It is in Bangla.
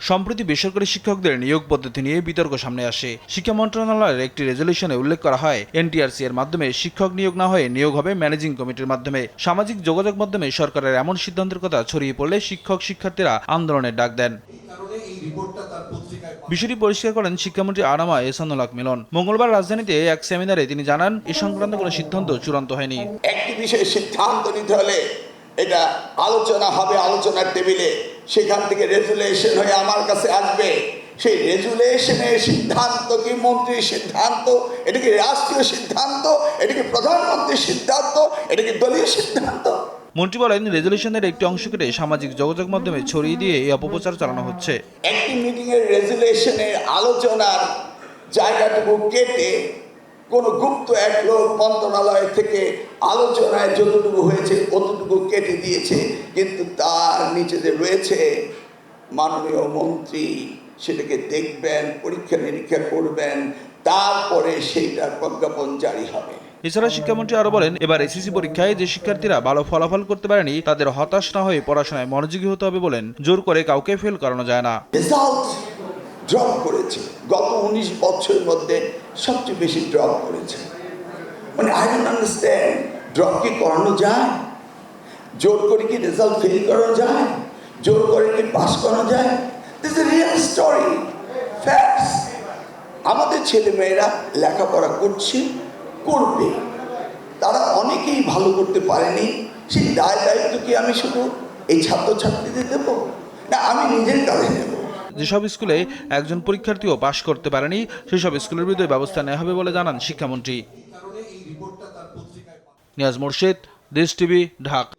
সম্প্রতি বেসরকারি শিক্ষকদের নিয়োগ পদ্ধতি নিয়ে বিতর্ক সামনে আসে। শিক্ষা মন্ত্রণালয়ের একটি রেজলিউশনে উল্লেখ করা হয়, এনটিআরসি এর মাধ্যমে শিক্ষক নিয়োগ না হয়ে নিয়োগ হবে ম্যানেজিং কমিটির মাধ্যমে। সামাজিক যোগাযোগ মাধ্যমে সরকারের এমন সিদ্ধান্তের কথা ছড়িয়ে পড়লে শিক্ষার্থীরা আন্দোলনের ডাক দেন। বিষয়টি পরিষ্কার করেন শিক্ষামন্ত্রী আনামা এহসানুল হক মিলন। মঙ্গলবার রাজধানীতে এক সেমিনারে তিনি জানান, এ সংক্রান্ত কোনো সিদ্ধান্ত চূড়ান্ত হয়নি। একটি বিষয়ে সিদ্ধান্ত নিতে হলে এটা আলোচনা হবে আলোচনার টেবিলে, সেখান থেকে রেজুলেশন হয়ে আমার কাছে আসবে। সেই রেজুলেশনের সিদ্ধান্ত কি মন্ত্রীর সিদ্ধান্ত, এটা কি রাষ্ট্রীয় সিদ্ধান্ত, এটা কি প্রধানমন্ত্রীর সিদ্ধান্ত, এটা কি দলীয় সিদ্ধান্ত? মন্ত্রী বলেন, রেজুলেশনের একটি অংশ কেটে সামাজিক যোগাযোগ মাধ্যমে ছড়িয়ে দিয়ে এই অপপ্রচার চালানো হচ্ছে। একটি মিটিংয়ের রেজুলেশনের আলোচনার জায়গাটুকু কেটে কোন গুপ্ত এক লোক মন্ত্রণালয় থেকে আলোচনায় যতটুকু হয়েছে অতটুকু কেটে দিয়েছে, কিন্তু তার নিচে যে রয়েছে মাননীয় মন্ত্রী সেটাকে দেখবেন, পরীক্ষা নিরীক্ষা করবেন, তারপরে সেইটার প্রজ্ঞাপন জারি হবে। এছাড়া শিক্ষামন্ত্রী আরো বলেন, এবার এসএসসি পরীক্ষায় যে শিক্ষার্থীরা ভালো ফলাফল করতে পারেনি তাদের হতাশ না হয়ে পড়াশোনায় মনোযোগী হতে হবে বলেন। জোর করে কাউকে ফেল করানো যায় না। রেজাল্ট ড্রপ করেছে, গত 19 বছরের মধ্যে সবচেয়ে বেশি ড্রপ করেছে। মানে আই ডোন্ট আন্ডারস্ট্যান্ড, ড্রপ কি করানো যায়? জোর করে কি রেজাল্ট ফেল করানো যায়? জোর করে কি পাস করানো যায়? This is a real story, facts. আমাদের ছেলেমেয়েরা লেখাপড়া করবে, তারা অনেকেই ভালো করতে পারেনি। সেই দায়িত্ব কি আমি শুধু এই ছাত্রছাত্রীদের দেব, না আমি নিজের কাজে নেব? যেসব স্কুলে একজন পরীক্ষার্থীও পাশ করতে পারেনি সেসব স্কুলের বিরুদ্ধে ব্যবস্থা নেওয়া হবে বলে জানান শিক্ষামন্ত্রী। নিয়াজ মোর্শেদ, দেশ টিভি, ঢাকা।